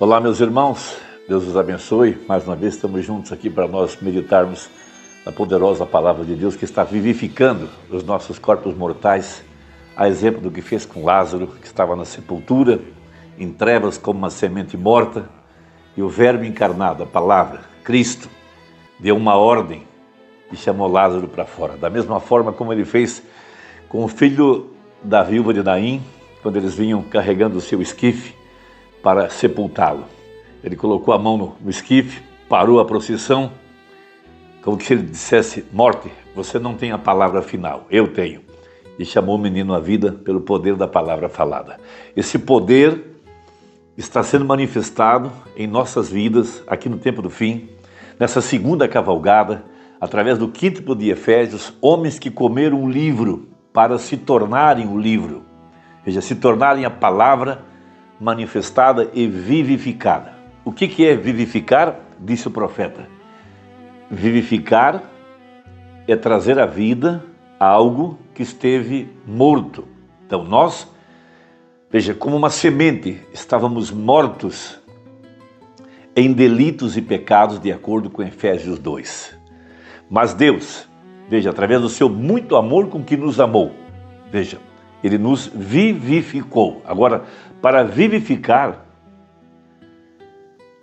Olá, meus irmãos, Deus os abençoe. Mais uma vez estamos juntos aqui para nós meditarmos na poderosa palavra de Deus que está vivificando os nossos corpos mortais, a exemplo do que fez com Lázaro, que estava na sepultura, em trevas como uma semente morta, e o Verbo encarnado, a palavra, Cristo, deu uma ordem e chamou Lázaro para fora. Da mesma forma como ele fez com o filho da viúva de Naim, quando eles vinham carregando o seu esquife para sepultá-lo. Ele colocou a mão no esquife, parou a procissão, como se ele dissesse: morte, você não tem a palavra final, eu tenho. E chamou o menino à vida pelo poder da palavra falada. Esse poder está sendo manifestado em nossas vidas, aqui no tempo do fim, nessa segunda cavalgada, através do quíntuple de Efésios, homens que comeram um livro para se tornarem o livro, veja, se tornarem a palavra manifestada e vivificada. O que é vivificar? Disse o profeta. Vivificar é trazer à vida algo que esteve morto. Então nós, veja, como uma semente, estávamos mortos em delitos e pecados, de acordo com Efésios 2. Mas Deus, veja, através do seu muito amor com que nos amou, veja, Ele nos vivificou. Agora, para vivificar,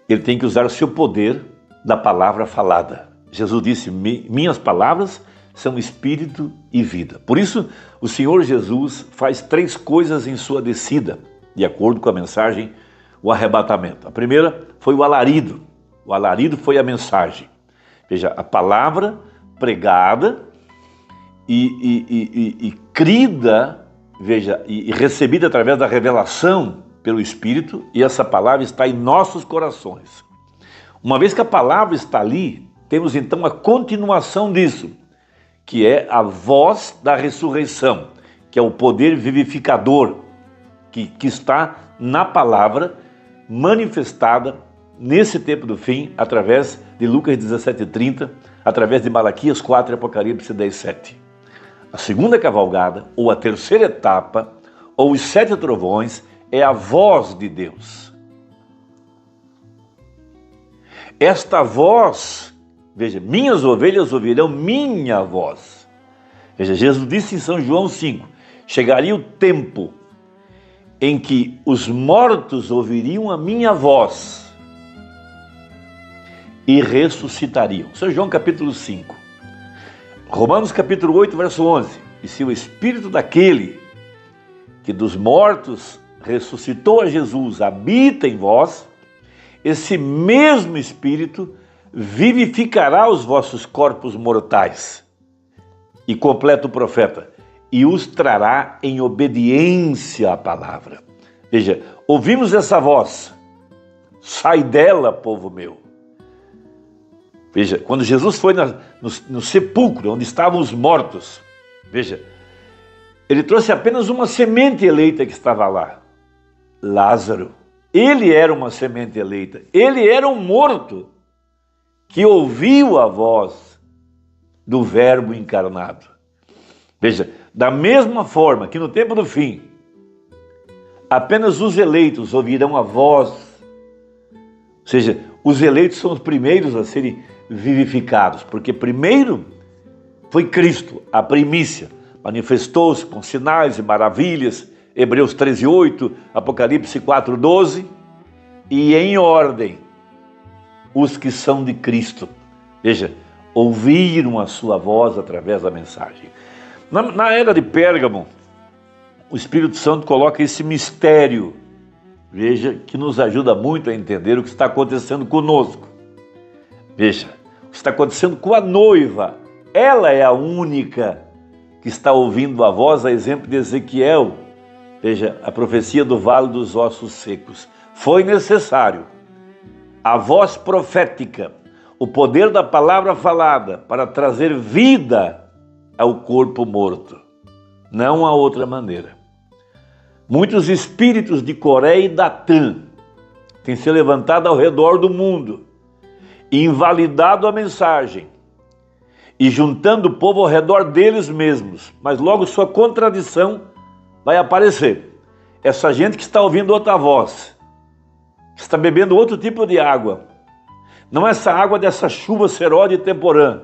Ele tem que usar o seu poder da palavra falada. Jesus disse: minhas palavras são espírito e vida. Por isso, o Senhor Jesus faz 3 coisas em sua descida, de acordo com a mensagem, o arrebatamento. A primeira foi o alarido. O alarido foi a mensagem. Veja, a palavra pregada e crida, veja, e recebida através da revelação pelo Espírito, e essa palavra está em nossos corações. Uma vez que a palavra está ali, temos então a continuação disso, que é a voz da ressurreição, que é o poder vivificador, que está na palavra manifestada nesse tempo do fim, através de Lucas 17:30, através de Malaquias 4 e Apocalipse 10:7. A segunda cavalgada, ou a terceira etapa, ou os 7 trovões, é a voz de Deus. Esta voz, veja, minhas ovelhas ouvirão minha voz. Veja, Jesus disse em São João 5, chegaria o tempo em que os mortos ouviriam a minha voz e ressuscitariam. São João capítulo 5. Romanos capítulo 8, verso 11. E se o Espírito daquele que dos mortos ressuscitou a Jesus habita em vós, esse mesmo Espírito vivificará os vossos corpos mortais. E completa o profeta: e os trará em obediência à palavra. Veja, ouvimos essa voz: sai dela, povo meu. Veja, quando Jesus foi no sepulcro, onde estavam os mortos, veja, ele trouxe apenas uma semente eleita que estava lá, Lázaro. Ele era uma semente eleita, ele era um morto que ouviu a voz do Verbo encarnado. Veja, da mesma forma que no tempo do fim, apenas os eleitos ouvirão a voz, ou seja, os eleitos são os primeiros a serem vivificados, porque primeiro foi Cristo, a primícia, manifestou-se com sinais e maravilhas, Hebreus 13:8, Apocalipse 4:12, e em ordem, os que são de Cristo, veja, ouviram a sua voz através da mensagem. Na era de Pérgamo, o Espírito Santo coloca esse mistério, veja, que nos ajuda muito a entender o que está acontecendo conosco. Veja, o que está acontecendo com a noiva. Ela é a única que está ouvindo a voz, a exemplo de Ezequiel. Veja, a profecia do vale dos ossos secos. Foi necessário a voz profética, o poder da palavra falada, para trazer vida ao corpo morto. Não há outra maneira. Muitos espíritos de Coré e Datã têm se levantado ao redor do mundo, invalidado a mensagem e juntando o povo ao redor deles mesmos, mas logo sua contradição vai aparecer. Essa gente que está ouvindo outra voz está bebendo outro tipo de água. Não essa água dessa chuva serode e temporã,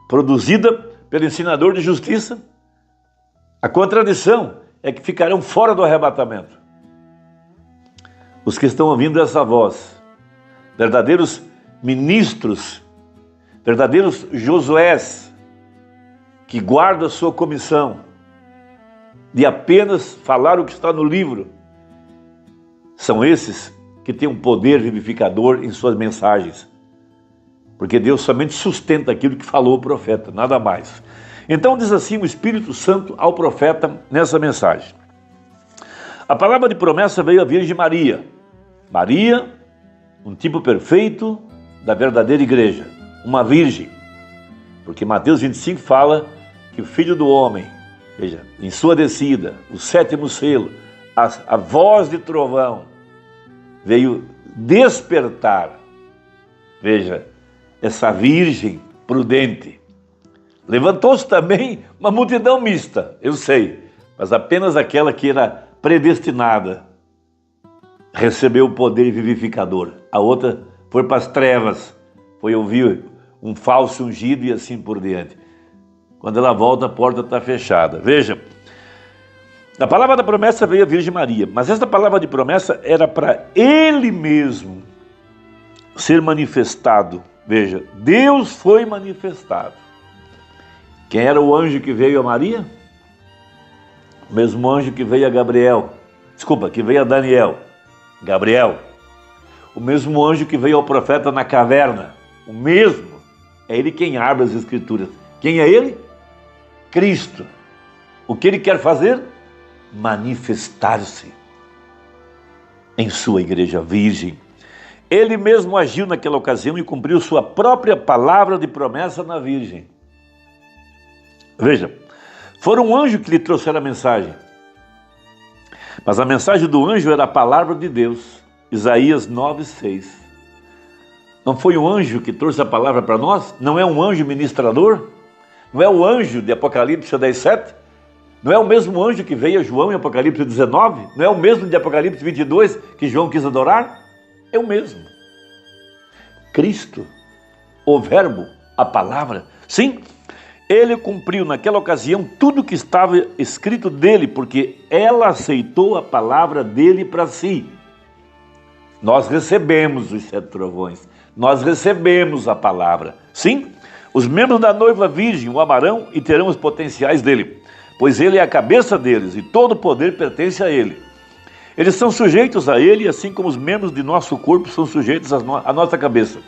produzida pelo ensinador de justiça. A contradição é que ficarão fora do arrebatamento os que estão ouvindo essa voz, verdadeiros ministros, verdadeiros Josués, que guardam a sua comissão de apenas falar o que está no livro. São esses que têm um poder vivificador em suas mensagens, porque Deus somente sustenta aquilo que falou o profeta, nada mais. Então diz assim o Espírito Santo ao profeta nessa mensagem: a palavra de promessa veio à Virgem Maria. Maria, um tipo perfeito da verdadeira igreja, uma virgem, porque Mateus 25 fala que o Filho do Homem, veja, em sua descida, o 7º selo, a voz de trovão, veio despertar, veja, essa virgem prudente. Levantou-se também uma multidão mista, eu sei, mas apenas aquela que era predestinada recebeu o poder vivificador. A outra foi para as trevas, foi ouvir um falso ungido e assim por diante. Quando ela volta, a porta está fechada. Veja, a palavra da promessa veio à Virgem Maria, mas essa palavra de promessa era para Ele mesmo ser manifestado. Veja, Deus foi manifestado. Quem era o anjo que veio a Maria? O mesmo anjo que veio a Gabriel. Desculpa, que veio a Daniel. Gabriel. O mesmo anjo que veio ao profeta na caverna. O mesmo. É ele quem abre as escrituras. Quem é ele? Cristo. O que ele quer fazer? Manifestar-se em sua igreja virgem. Ele mesmo agiu naquela ocasião e cumpriu sua própria palavra de promessa na Virgem. Veja, foi um anjo que lhe trouxeram a mensagem. Mas a mensagem do anjo era a palavra de Deus. Isaías 9:6. Não foi um anjo que trouxe a palavra para nós? Não é um anjo ministrador? Não é o anjo de Apocalipse 10:7? Não é o mesmo anjo que veio a João em Apocalipse 19? Não é o mesmo de Apocalipse 22 que João quis adorar? É o mesmo. Cristo, o verbo, a palavra. Sim, ele cumpriu naquela ocasião tudo que estava escrito dele, porque ela aceitou a palavra dele para si. Nós recebemos os 7 trovões, nós recebemos a palavra. Sim, os membros da noiva virgem o amarão e terão os potenciais dele, pois ele é a cabeça deles e todo o poder pertence a ele. Eles são sujeitos a ele, assim como os membros de nosso corpo são sujeitos à nossa cabeça.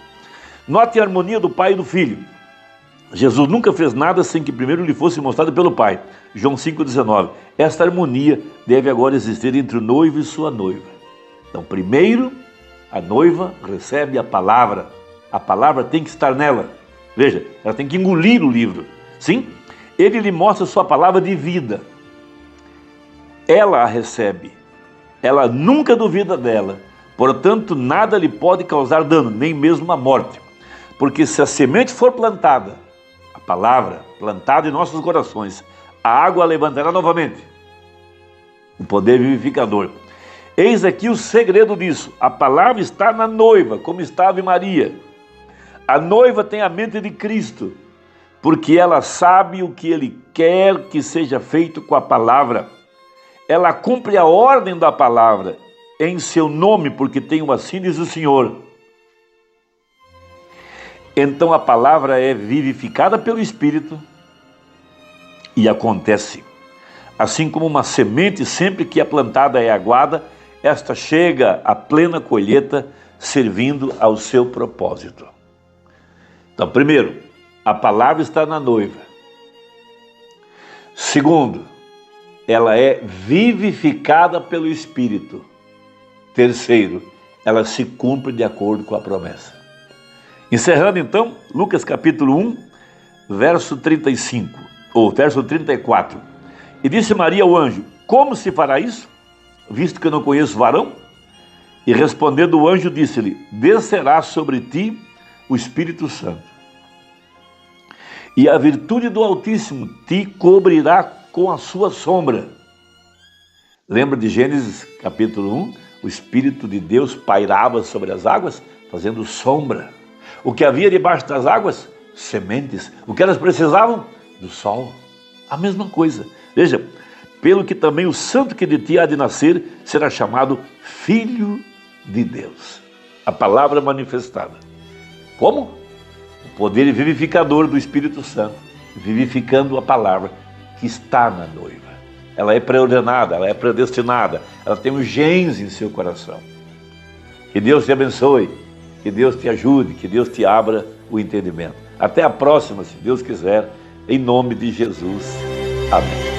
Note a harmonia do Pai e do Filho. Jesus nunca fez nada sem que primeiro lhe fosse mostrado pelo Pai. João 5,19. Esta harmonia deve agora existir entre o noivo e sua noiva. Então, primeiro, a noiva recebe a palavra. A palavra tem que estar nela. Veja, ela tem que engolir o livro. Sim, ele lhe mostra sua palavra de vida. Ela a recebe. Ela nunca duvida dela. Portanto, nada lhe pode causar dano, nem mesmo a morte. Porque se a semente for plantada, a palavra plantada em nossos corações, a água a levantará novamente. O poder vivificador. Eis aqui o segredo disso. A palavra está na noiva, como estava em Maria. A noiva tem a mente de Cristo, porque ela sabe o que ele quer que seja feito com a palavra. Ela cumpre a ordem da palavra em seu nome, porque tem o assim diz o Senhor. Então a palavra é vivificada pelo Espírito e acontece. Assim como uma semente, sempre que é plantada e aguada, esta chega à plena colheita, servindo ao seu propósito. Então, primeiro, a palavra está na noiva. Segundo, ela é vivificada pelo Espírito. Terceiro, ela se cumpre de acordo com a promessa. Encerrando então, Lucas capítulo 1, verso 35, ou verso 34. E disse Maria ao anjo: como se fará isso, visto que eu não conheço varão? E respondendo o anjo, disse-lhe: descerá sobre ti o Espírito Santo, e a virtude do Altíssimo te cobrirá com a sua sombra. Lembra de Gênesis capítulo 1, O Espírito de Deus pairava sobre as águas, fazendo sombra. O que havia debaixo das águas? Sementes. O que elas precisavam? Do sol. A mesma coisa. Veja, pelo que também o santo que de ti há de nascer será chamado Filho de Deus. A palavra manifestada. Como? O poder vivificador do Espírito Santo, vivificando a palavra que está na noiva. Ela é preordenada, ela é predestinada, ela tem os genes em seu coração. Que Deus te abençoe, que Deus te ajude, que Deus te abra o entendimento. Até a próxima, se Deus quiser, em nome de Jesus. Amém.